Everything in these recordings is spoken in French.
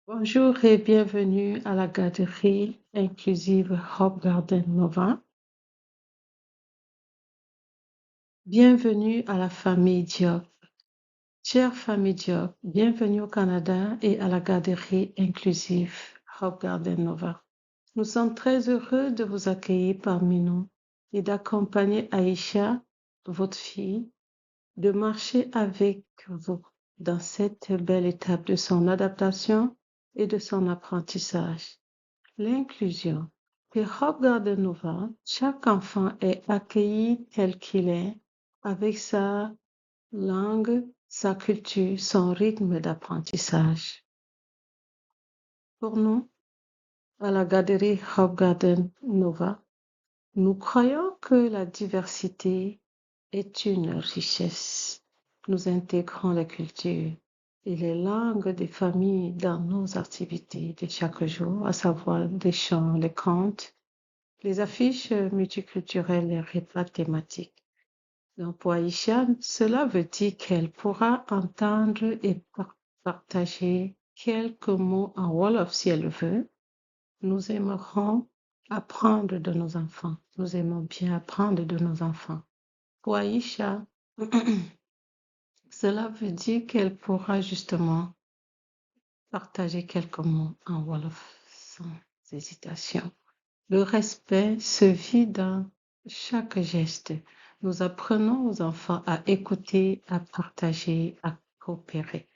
Bonjour et bienvenue à la garderie inclusive Hope Garden Nova. Bienvenue à la famille Diop. Chère famille Diop, bienvenue au Canada et à la garderie inclusive Hope Garden Nova. Nous sommes très heureux de vous accueillir parmi nous et d'accompagner Aïcha, votre fille, de marcher avec vous dans cette belle étape de son adaptation et de son apprentissage. L'inclusion. Pour Hope Garden Nova, chaque enfant est accueilli tel qu'il est, avec sa langue, sa culture, son rythme d'apprentissage. Pour nous, à la garderie Hope Garden Nova, nous croyons que la diversité est une richesse. Nous intégrons les cultures et les langues des familles dans nos activités de chaque jour, à savoir les chants, les contes, les affiches multiculturelles et repas thématiques. Donc pour Aïcha, cela veut dire qu'elle pourra entendre et partager quelques mots en Wolof si elle veut. Nous aimerons apprendre de nos enfants. Nous aimons bien apprendre de nos enfants. Pour Aïcha, cela veut dire qu'elle pourra justement partager quelques mots en Wolof sans hésitation. Le respect se vit dans chaque geste. Nous apprenons aux enfants à écouter, à partager, à coopérer.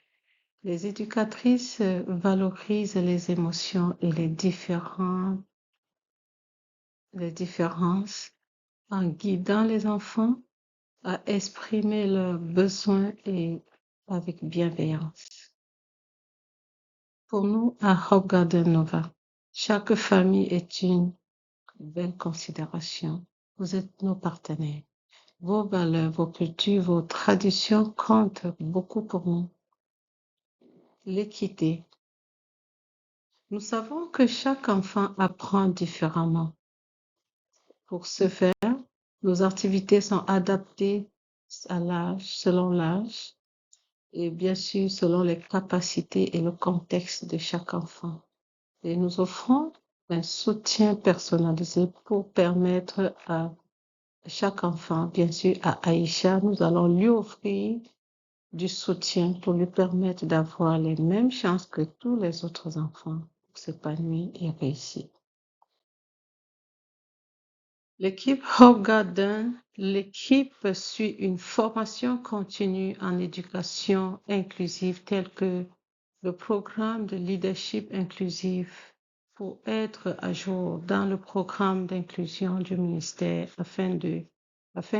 Les éducatrices valorisent les émotions et les différences en guidant les enfants à exprimer leurs besoins et avec bienveillance. Pour nous, à Hope Garden Nova, chaque famille est une belle considération. Vous êtes nos partenaires. Vos valeurs, vos cultures, vos traditions comptent beaucoup pour nous. L'équité. Nous savons que chaque enfant apprend différemment. Pour ce faire, nos activités sont adaptées à l'âge, selon l'âge, et bien sûr selon les capacités et le contexte de chaque enfant. Et nous offrons un soutien personnalisé pour permettre à chaque enfant, bien sûr à Aïcha, nous allons lui offrir du soutien pour lui permettre d'avoir les mêmes chances que tous les autres enfants pour s'épanouir et réussir. L'équipe Hope Garden, l'équipe suit une formation continue en éducation inclusive telle que le programme de leadership inclusif pour être à jour dans le programme d'inclusion du ministère afin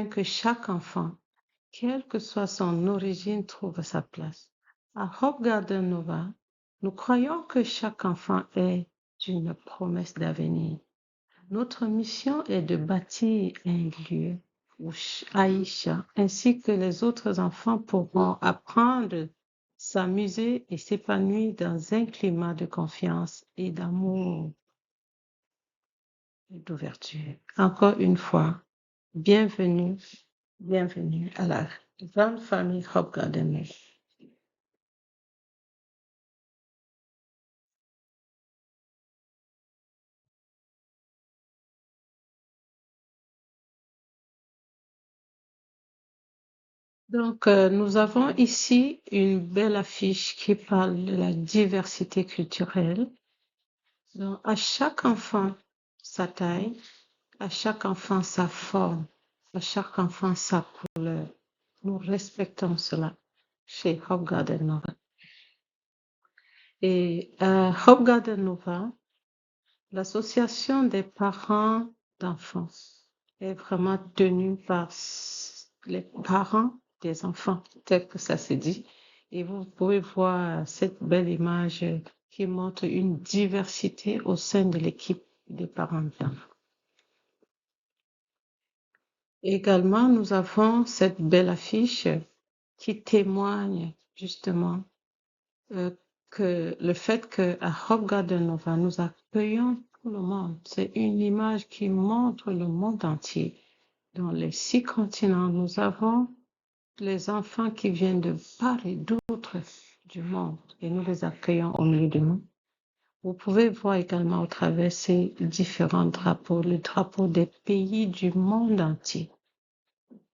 que chaque enfant, quelle que soit son origine, trouve sa place. À Hope Garden Nova, nous croyons que chaque enfant est une promesse d'avenir. Notre mission est de bâtir un lieu où Aïcha ainsi que les autres enfants pourront apprendre, s'amuser et s'épanouir dans un climat de confiance et d'amour et d'ouverture. Encore une fois, bienvenue à la grande famille Hope Garden. Donc, nous avons ici une belle affiche qui parle de la diversité culturelle. Donc, à chaque enfant sa taille, à chaque enfant sa forme, à chaque enfant sa couleur. Nous respectons cela chez Hope Garden Nova. Et à Hope Garden Nova, l'association des parents d'enfants est vraiment tenue par les parents des enfants, tel que ça se dit. Et vous pouvez voir cette belle image qui montre une diversité au sein de l'équipe des parents d'enfants. Également, nous avons cette belle affiche qui témoigne justement euh, que le fait qu'à Hope Garden Nova, nous accueillons tout le monde. C'est une image qui montre le monde entier. Dans les 6 continents, nous avons les enfants qui viennent de part et d'autre du monde et nous les accueillons au milieu de nous. Vous pouvez voir également au travers ces différents drapeaux, le drapeau des pays du monde entier.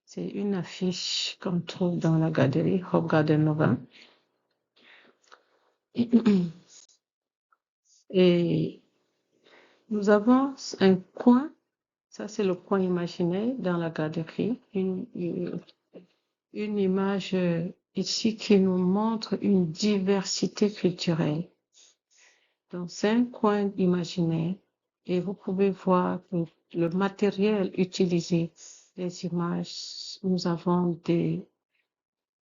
C'est une affiche qu'on trouve dans la galerie Hope Garden Nova. Et nous avons un coin, ça c'est le coin imaginaire dans la galerie, une image ici qui nous montre une diversité culturelle. Donc c'est un coin imaginaire et vous pouvez voir le matériel utilisé, les images. Nous avons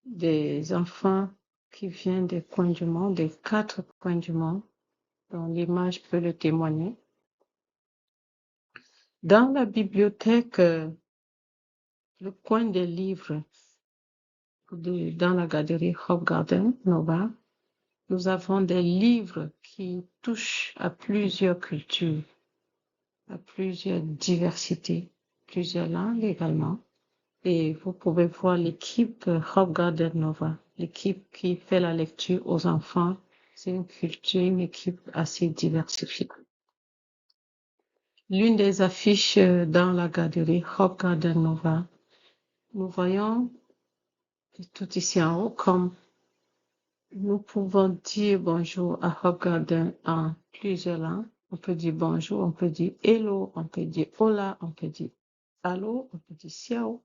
des enfants qui viennent des coins du monde, des 4 coins du monde, dont l'image peut le témoigner. Dans la bibliothèque, le coin des livres dans la galerie Hope Garden Nova, nous avons des livres qui touchent à plusieurs cultures, à plusieurs diversités, plusieurs langues également. Et vous pouvez voir l'équipe Hope Garden Nova, l'équipe qui fait la lecture aux enfants. C'est une équipe assez diversifiée. L'une des affiches dans la galerie Hope Garden Nova, nous voyons tout ici en haut comme nous pouvons dire bonjour à Hope Garden en plusieurs langues. On peut dire bonjour, on peut dire hello, on peut dire hola, on peut dire allô, on peut dire ciao.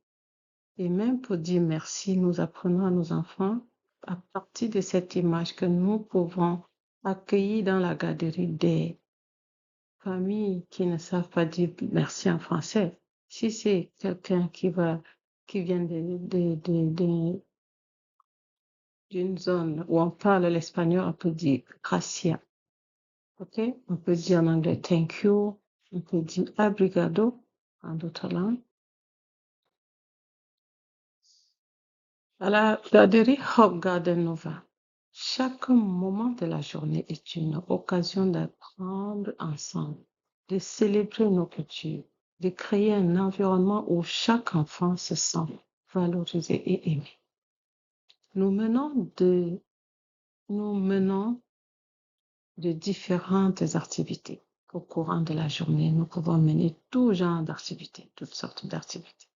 Et même pour dire merci, nous apprenons à nos enfants, à partir de cette image, que nous pouvons accueillir dans la galerie des familles qui ne savent pas dire merci en français. Si c'est quelqu'un qui vient d'une zone où on parle l'espagnol, on peut dire gracias. OK? On peut dire en anglais thank you. On peut dire obrigado en d'autres langues. À la galerie Hope Garden Nova, chaque moment de la journée est une occasion d'apprendre ensemble, de célébrer nos cultures, de créer un environnement où chaque enfant se sent valorisé et aimé. Nous menons de différentes activités. Au courant de la journée, nous pouvons mener tout genre d'activités, toutes sortes d'activités.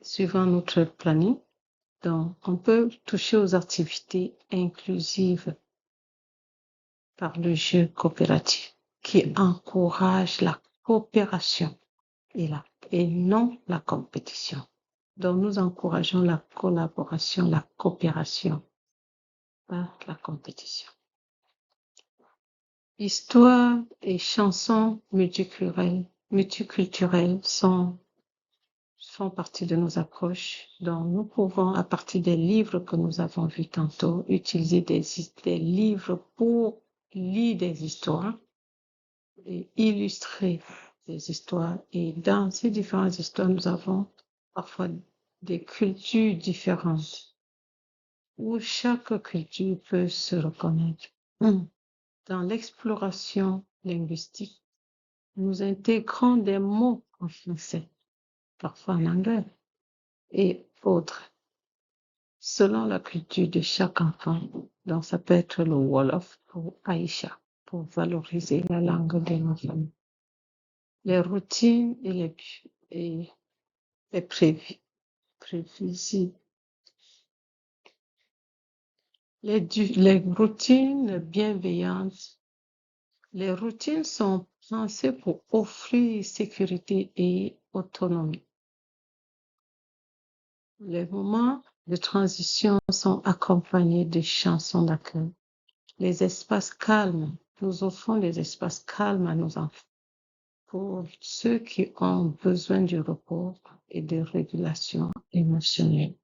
Suivant notre planning, donc, on peut toucher aux activités inclusives par le jeu coopératif qui encourage la coopération et non la compétition. Donc, nous encourageons la collaboration, la coopération, pas la compétition. Histoire et chansons multiculturelles font partie de nos approches. Donc, nous pouvons, à partir des livres que nous avons vus tantôt, utiliser des livres pour lire des histoires et illustrer des histoires. Et dans ces différentes histoires, nous avons parfois des cultures différentes où chaque culture peut se reconnaître. Dans l'exploration linguistique, nous intégrons des mots en français, parfois en anglais et autres, selon la culture de chaque enfant. Donc, ça peut être le Wolof pour Aïcha, pour valoriser la langue de nos familles. Les routines et les prévisibles. Les routines bienveillantes. Les routines sont pensées pour offrir sécurité et autonomie. Les moments de transition sont accompagnés de chansons d'accueil. Les espaces calmes, nous offrons des espaces calmes à nos enfants pour ceux qui ont besoin du repos et de régulation émotionnelle.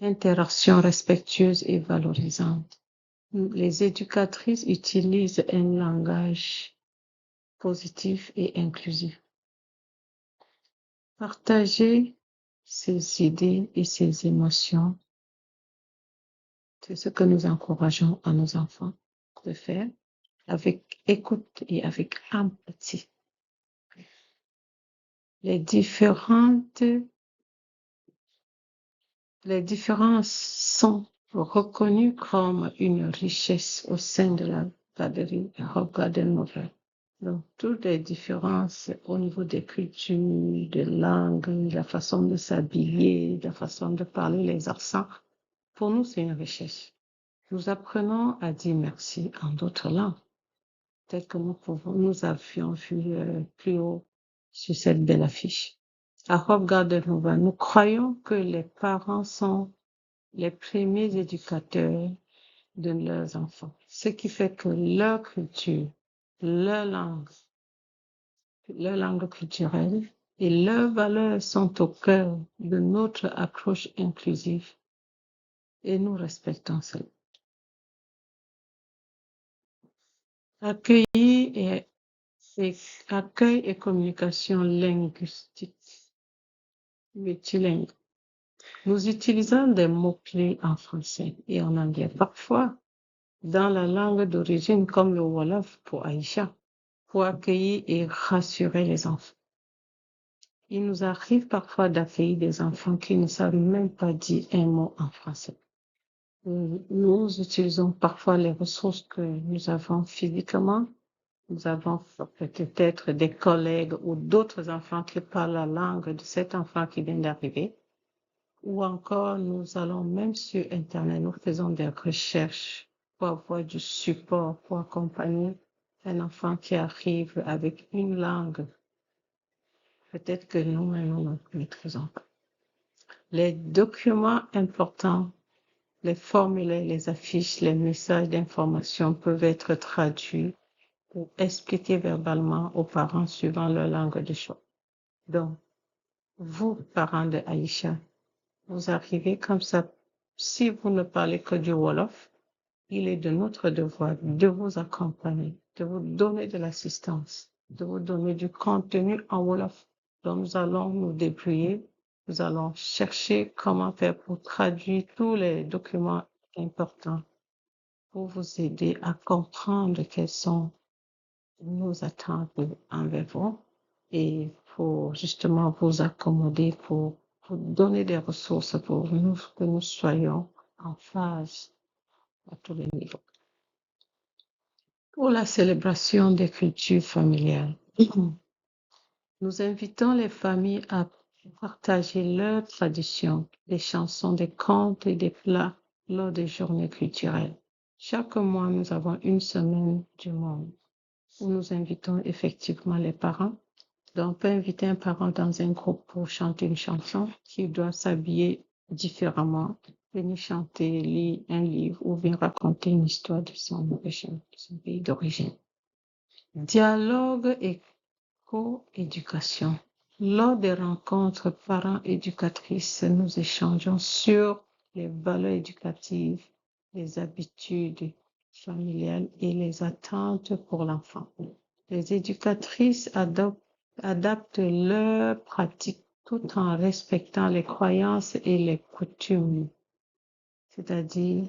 Interaction respectueuse et valorisante. Les éducatrices utilisent un langage positif et inclusif. Partager ses idées et ses émotions, c'est ce que nous encourageons à nos enfants de faire avec écoute et avec empathie. Les différents sons reconnu comme une richesse au sein de la garderie Hope Garden Nova. Donc, toutes les différences au niveau des cultures, de langue, la façon de s'habiller, la façon de parler, les accents, pour nous, c'est une richesse. Nous apprenons à dire merci en d'autres langues, tel que nous avions vu plus haut sur cette belle affiche. À Hope Garden Nova, nous croyons que les parents sont les premiers éducateurs de leurs enfants, ce qui fait que leur culture, leur langue culturelle et leurs valeurs sont au cœur de notre approche inclusive et nous respectons cela. Accueil et communication linguistique multilingue. Nous utilisons des mots-clés en français et en anglais, parfois dans la langue d'origine comme le Wolof pour Aïcha, pour accueillir et rassurer les enfants. Il nous arrive parfois d'accueillir des enfants qui ne savent même pas dire un mot en français. Nous utilisons parfois les ressources que nous avons physiquement. Nous avons peut-être des collègues ou d'autres enfants qui parlent la langue de cet enfant qui vient d'arriver. Ou encore, nous allons même sur Internet, nous faisons des recherches pour avoir du support, pour accompagner un enfant qui arrive avec une langue. Peut-être que nous-mêmes, nous ne maîtrisons pas. Les documents importants, les formulaires, les affiches, les messages d'information peuvent être traduits ou expliqués verbalement aux parents suivant leur langue de choix. Donc, vous, parents de Aïcha, vous arrivez comme ça. Si vous ne parlez que du Wolof, il est de notre devoir de vous accompagner, de vous donner de l'assistance, de vous donner du contenu en Wolof. Donc, nous allons nous débrouiller. Nous allons chercher comment faire pour traduire tous les documents importants pour vous aider à comprendre quelles sont nos attentes envers vous et pour justement vous accommoder, pour vous donner des ressources pour nous, que nous soyons en phase à tous les niveaux. Pour la célébration des cultures familiales, nous invitons les familles à partager leurs traditions, des chansons, des contes et des plats lors des journées culturelles. Chaque mois, nous avons une semaine du monde où nous invitons effectivement les parents. Donc, on peut inviter un parent dans un groupe pour chanter une chanson qui doit s'habiller différemment, venir chanter, lire un livre ou bien raconter une histoire de son origine, de son pays d'origine. Dialogue et co-éducation. Lors des rencontres parents-éducatrices, nous échangeons sur les valeurs éducatives, les habitudes familiales et les attentes pour l'enfant. Les éducatrices adaptent leurs pratiques tout en respectant les croyances et les coutumes, c'est-à-dire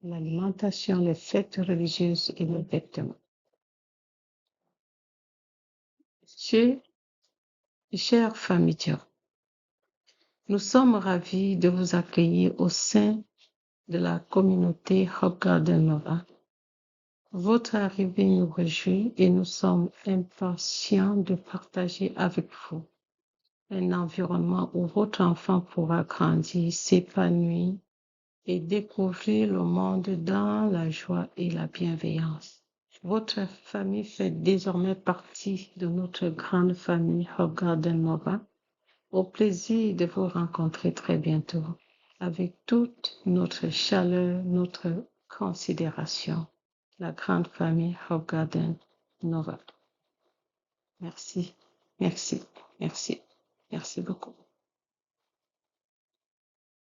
l'alimentation, les fêtes religieuses et les vêtements. Chère famille Diop, nous sommes ravis de vous accueillir au sein de la communauté Hope Garden Nova. Votre arrivée nous réjouit et nous sommes impatients de partager avec vous un environnement où votre enfant pourra grandir, s'épanouir et découvrir le monde dans la joie et la bienveillance. Votre famille fait désormais partie de notre grande famille Hope Garden Nova. Au plaisir de vous rencontrer très bientôt avec toute notre chaleur, notre considération. La grande famille Hope Garden Nova. Merci, merci, merci, merci beaucoup.